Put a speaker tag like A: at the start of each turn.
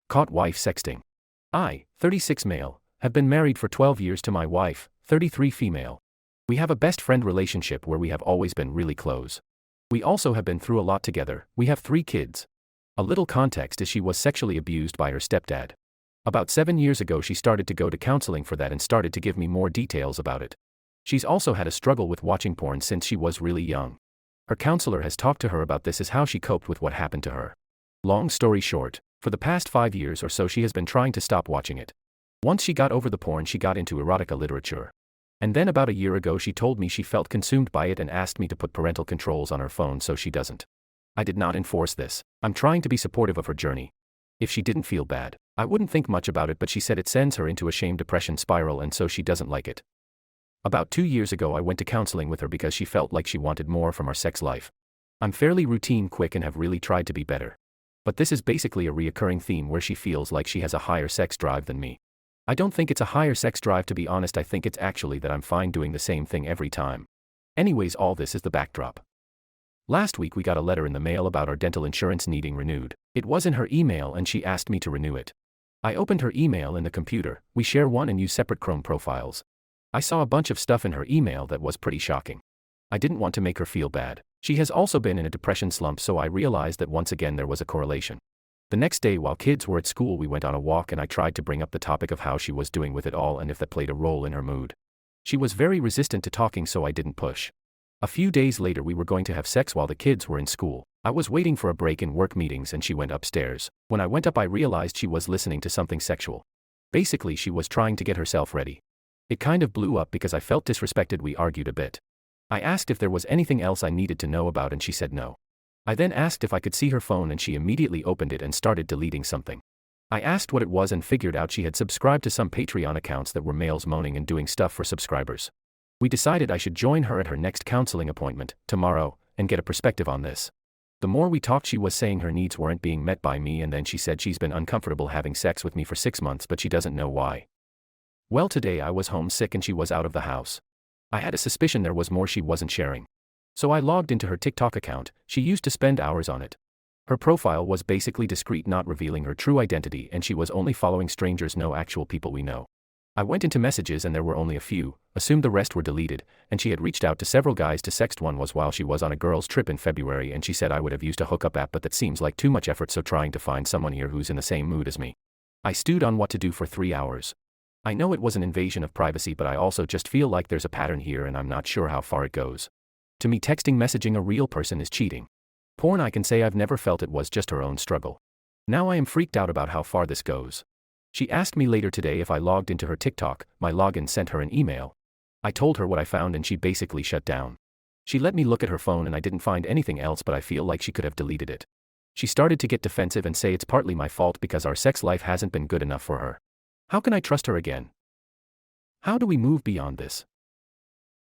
A: Caught wife sexting. I, 36 male, have been married for 12 years to my wife, 33 female. We have a best friend relationship where we have always been really close. We also have been through a lot together. We have 3 kids. A little context is she was sexually abused by her stepdad. About 7 years ago she started to go to counseling for that and started to give me more details about it. She's also had a struggle with watching porn since she was really young. Her counselor has talked to her about this as how she coped with what happened to her. Long story short, for the past 5 years or so she has been trying to stop watching it. Once she got over the porn she got into erotica literature. And then about a year ago she told me she felt consumed by it and asked me to put parental controls on her phone so she doesn't. I did not enforce this. I'm trying to be supportive of her journey. If she didn't feel bad, I wouldn't think much about it, but she said it sends her into a shame-depression spiral and so she doesn't like it. About 2 years ago I went to counseling with her because she felt like she wanted more from our sex life. I'm fairly routine quick and have really tried to be better. But this is basically a reoccurring theme where she feels like she has a higher sex drive than me. I don't think it's a higher sex drive, to be honest. I think it's actually that I'm fine doing the same thing every time. Anyways, all this is the backdrop. Last week we got a letter in the mail about our dental insurance needing renewed. It was in her email and she asked me to renew it. I opened her email in the computer. We share one and use separate Chrome profiles. I saw a bunch of stuff in her email that was pretty shocking. I didn't want to make her feel bad. She has also been in a depression slump, so I realized that once again there was a correlation. The next day while kids were at school we went on a walk and I tried to bring up the topic of how she was doing with it all and if that played a role in her mood. She was very resistant to talking, so I didn't push. A few days later we were going to have sex while the kids were in school. I was waiting for a break in work meetings and she went upstairs. When I went up I realized she was listening to something sexual. Basically she was trying to get herself ready. It kind of blew up because I felt disrespected. We argued a bit. I asked if there was anything else I needed to know about and she said no. I then asked if I could see her phone and she immediately opened it and started deleting something. I asked what it was and figured out she had subscribed to some Patreon accounts that were males moaning and doing stuff for subscribers. We decided I should join her at her next counseling appointment, tomorrow, and get a perspective on this. The more we talked she was saying her needs weren't being met by me, and then she said she's been uncomfortable having sex with me for 6 months but she doesn't know why. Well, today I was homesick and she was out of the house. I had a suspicion there was more she wasn't sharing. So I logged into her TikTok account. She used to spend hours on it. Her profile was basically discreet, not revealing her true identity, and she was only following strangers, no actual people we know. I went into messages and there were only a few, assumed the rest were deleted, and she had reached out to several guys to sext. One was while she was on a girls' trip in February and she said I would have used a hookup app but that seems like too much effort, so trying to find someone here who's in the same mood as me. I stewed on what to do for 3 hours. I know it was an invasion of privacy, but I also just feel like there's a pattern here and I'm not sure how far it goes. To me, texting messaging a real person is cheating. Porn, I can say I've never felt it, was just her own struggle. Now I am freaked out about how far this goes. She asked me later today if I logged into her TikTok. My login sent her an email. I told her what I found and she basically shut down. She let me look at her phone and I didn't find anything else, but I feel like she could have deleted it. She started to get defensive and say it's partly my fault because our sex life hasn't been good enough for her. How can I trust her again? How do we move beyond this?